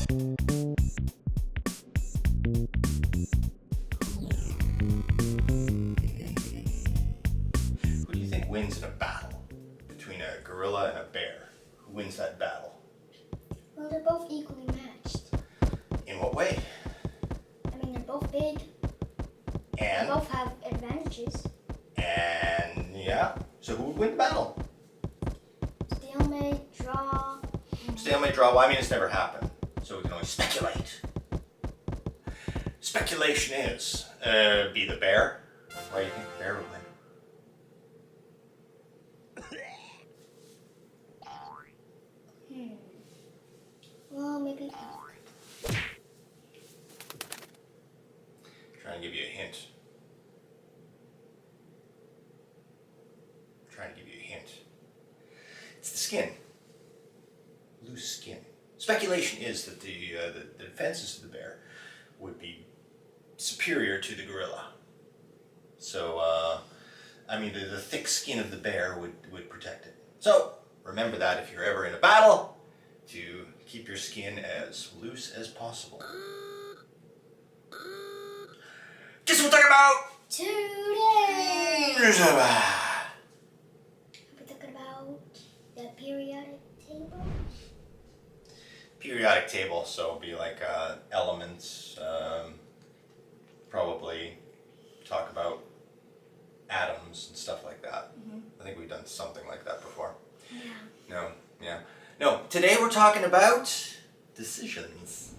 Who do you think wins in a battle between a gorilla and a bear? Who wins that battle? Well, they're both equally matched. In what way? I mean, they're both big. And? They both have advantages. And, yeah. So who would win the battle? Stalemate, draw. Stalemate, draw. Well, I mean, it's never happened. So we can only speculate. Speculation is, be the bear. Why do you think the bear would win? Well, maybe. Trying to give you a hint. It's the skin. Loose skin. Speculation is that the defenses of the bear would be superior to the gorilla. So, I mean, the thick skin of the bear would protect it. So, remember that if you're ever in a battle, to keep your skin as loose as possible. Guess what we're talking about? Today! We're talking about the periodic table. Periodic table, so it'd be like elements, probably talk about atoms and stuff like that. Mm-hmm. I think we've done something like that before. Yeah. No, today we're talking about decisions.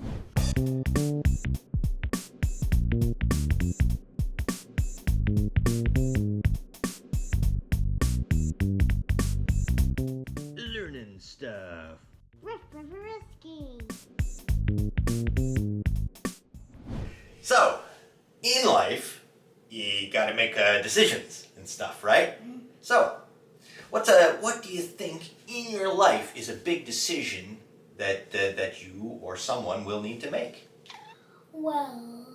Learning stuff. Risky. So, in life, you gotta make decisions and stuff, right? Mm-hmm. So, what do you think in your life is a big decision that you or someone will need to make? Well,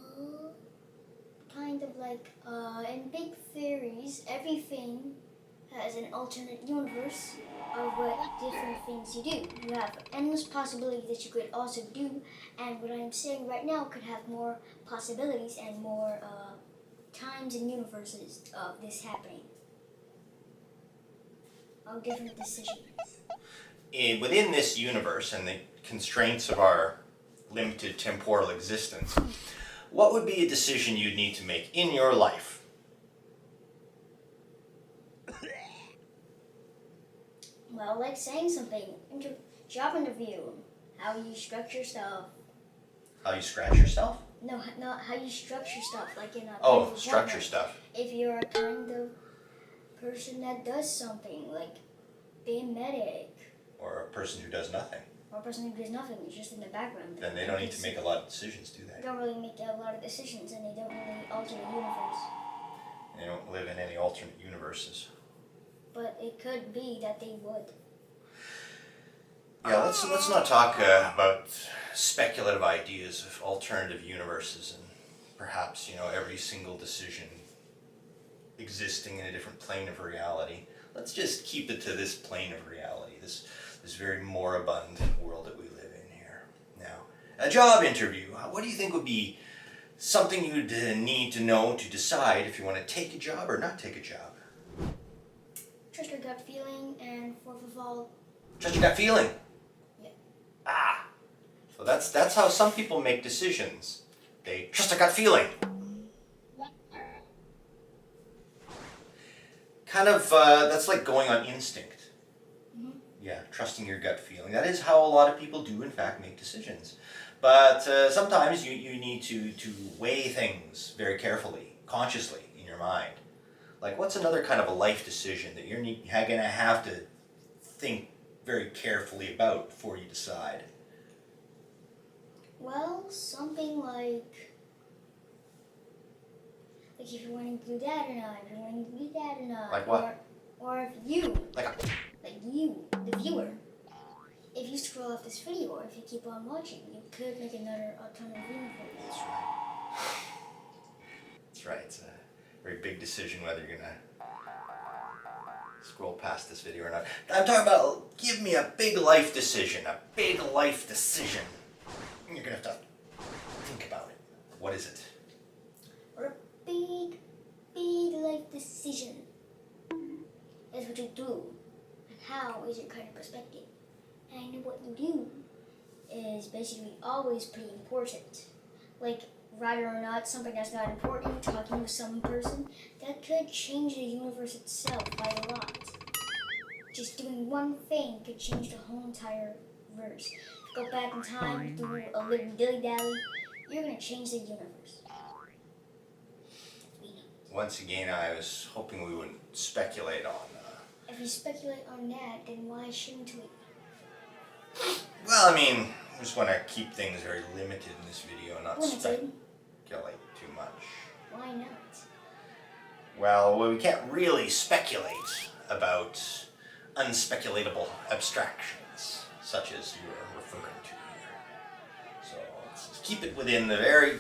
kind of like in big theories, everything has an alternate universe of what different things you do. You have endless possibilities that you could also do, and what I'm saying right now could have more possibilities and more times and universes of this happening. Of different decisions. Within this universe and the constraints of our limited temporal existence, what would be a decision you'd need to make in your life? Well, like saying something, job interview, how you structure stuff. How you scratch yourself? No, not how you structure stuff, like in a Oh, kind of structure appointment. stuff. If you're a kind of person that does something, like be a medic, Or a person who does nothing. or a person who does nothing, is just in the background. Then they don't need to make a lot of decisions, do They they? don't really make a lot of decisions, and they don't really alter the universe. They don't live in any alternate universes. But it could be that they would. Yeah, let's not talk about speculative ideas of alternative universes and perhaps, every single decision existing in a different plane of reality. Let's just keep it to this plane of reality, this very moribund world that we live in here. Now, a job interview. What do you think would be something you'd need to know to decide if you want to take a job or not take a job? Trust your gut feeling, and fourth of all, Trust your gut feeling. Yeah. So that's how some people make decisions. They trust their gut feeling. Kind of, that's like going on instinct. Mm-hmm. Yeah, trusting your gut feeling. That is how a lot of people do, in fact, make decisions. But sometimes you need to weigh things very carefully, consciously, in your mind. Like, what's another kind of a life decision that you're going to have to think very carefully about before you decide? well, something like if you're wanting to do that or not, if you're wanting to be that or not. Like what? Or if you, Like you, the viewer, if you scroll off this video or if you keep on watching, you could make another alternative universe. That's right. It's a very big decision whether you're going to scroll past this video or not. I'm talking about, give me a big life decision. A big life decision. You're gonna have to think about it. What is it? Or a big, big life decision. That's what you do. And how is your kind of perspective. And what you do is basically always pretty important. Like, rather or not, something that's not important, talking with some person, that could change the universe itself by a lot. Just doing one thing could change the whole entire verse. Go back in time, do a little dilly-dally, you're gonna change the universe. Once again, I was hoping we wouldn't speculate on. If we speculate on that, then why shouldn't we? Well, I mean, I just want to keep things very limited in this video, not Limited? speculate too much. Why not? Well, we can't really speculate about unspeculatable abstractions, such as you are referring to here. So let's just keep it within the very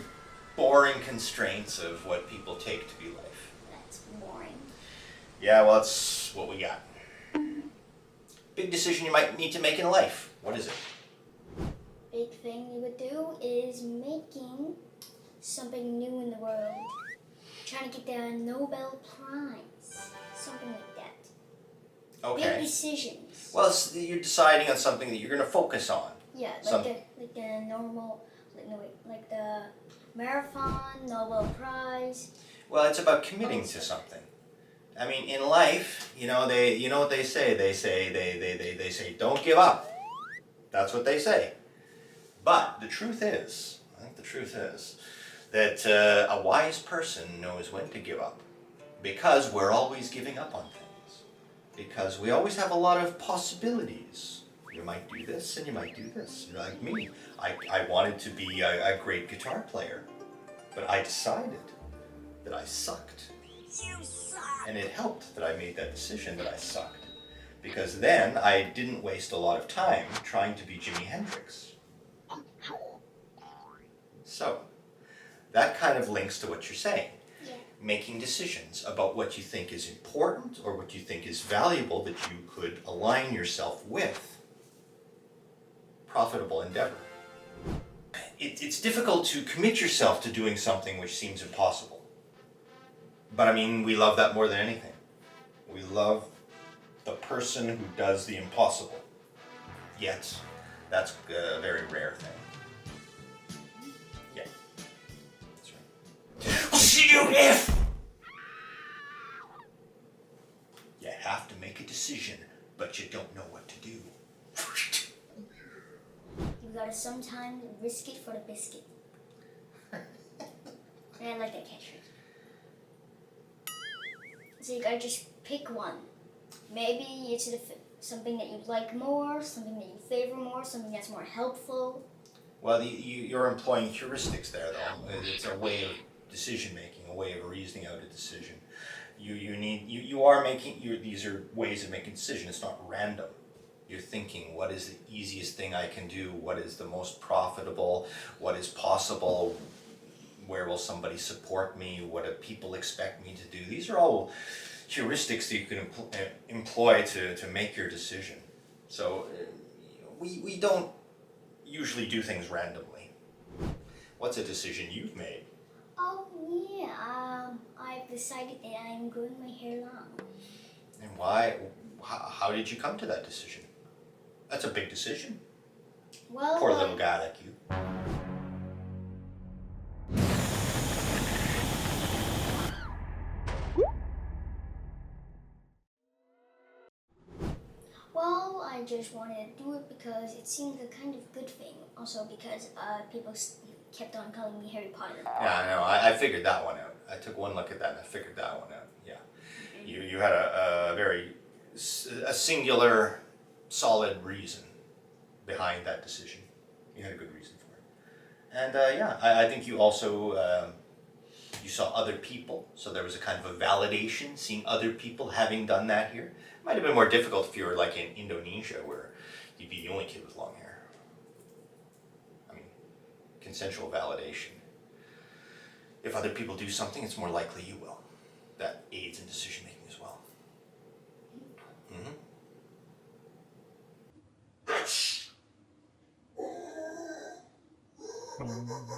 boring constraints of what people take to be life. That's boring. Yeah, well, that's what we got. Big decision you might need to make in life. What is it? Big thing you would do is making something new in the world. Trying to get the Nobel Prize. Something like that. Okay. Big decisions. Well, you're deciding on something that you're going to focus on. Yeah, like the normal, like the marathon, Nobel Prize. Well, it's about committing to something. I mean, in life, you know what they say. They say, don't give up. That's what they say. But the truth is, I think the truth is, that a wise person knows when to give up. Because we're always giving up on things. Because we always have a lot of possibilities. You might do this and you might do this. Like me, I wanted to be a great guitar player. But I decided that I sucked. You suck. And it helped that I made that decision that I sucked. Because then I didn't waste a lot of time trying to be Jimi Hendrix. So, that kind of links to what you're saying. Yeah. Making decisions about what you think is important or what you think is valuable that you could align yourself with. Profitable endeavor. It's difficult to commit yourself to doing something which seems impossible. But I mean, we love that more than anything. We love the person who does the impossible. Yet, that's a very rare thing. Yeah, that's right. We'll see you if you have to make a decision, but you don't know what to do. You gotta sometimes risk it for the biscuit. And I like that catchphrase. So you gotta just pick one. Maybe it's something that you like more, something that you favor more, something that's more helpful. Well, you're employing heuristics there, though. It's a way of decision making, a way of reasoning out a decision. You are making these are ways of making decisions. It's not random. You're thinking, what is the easiest thing I can do? What is the most profitable? What is possible? Where will somebody support me? What do people expect me to do? These are all heuristics that you can employ to make your decision. So we don't usually do things randomly. What's a decision you've made? Oh yeah, I've decided that I'm growing my hair long. And why? How did you come to that decision? That's a big decision. Well, Poor little guy like you. Well, I just wanted to do it because it seemed a kind of good thing. Also because people kept on calling me Harry Potter. Yeah, I know. I figured that one out. I took one look at that and I figured that one out. Yeah. You had a singular, solid reason behind that decision. You had a good reason for it. And I think you also, you saw other people, so there was a kind of a validation, seeing other people having done that here. It might have been more difficult if you were like in Indonesia, where you'd be the only kid with long hair. I mean, consensual validation. If other people do something, it's more likely you will. That aids in decision making as well. Mm-hmm. Mm.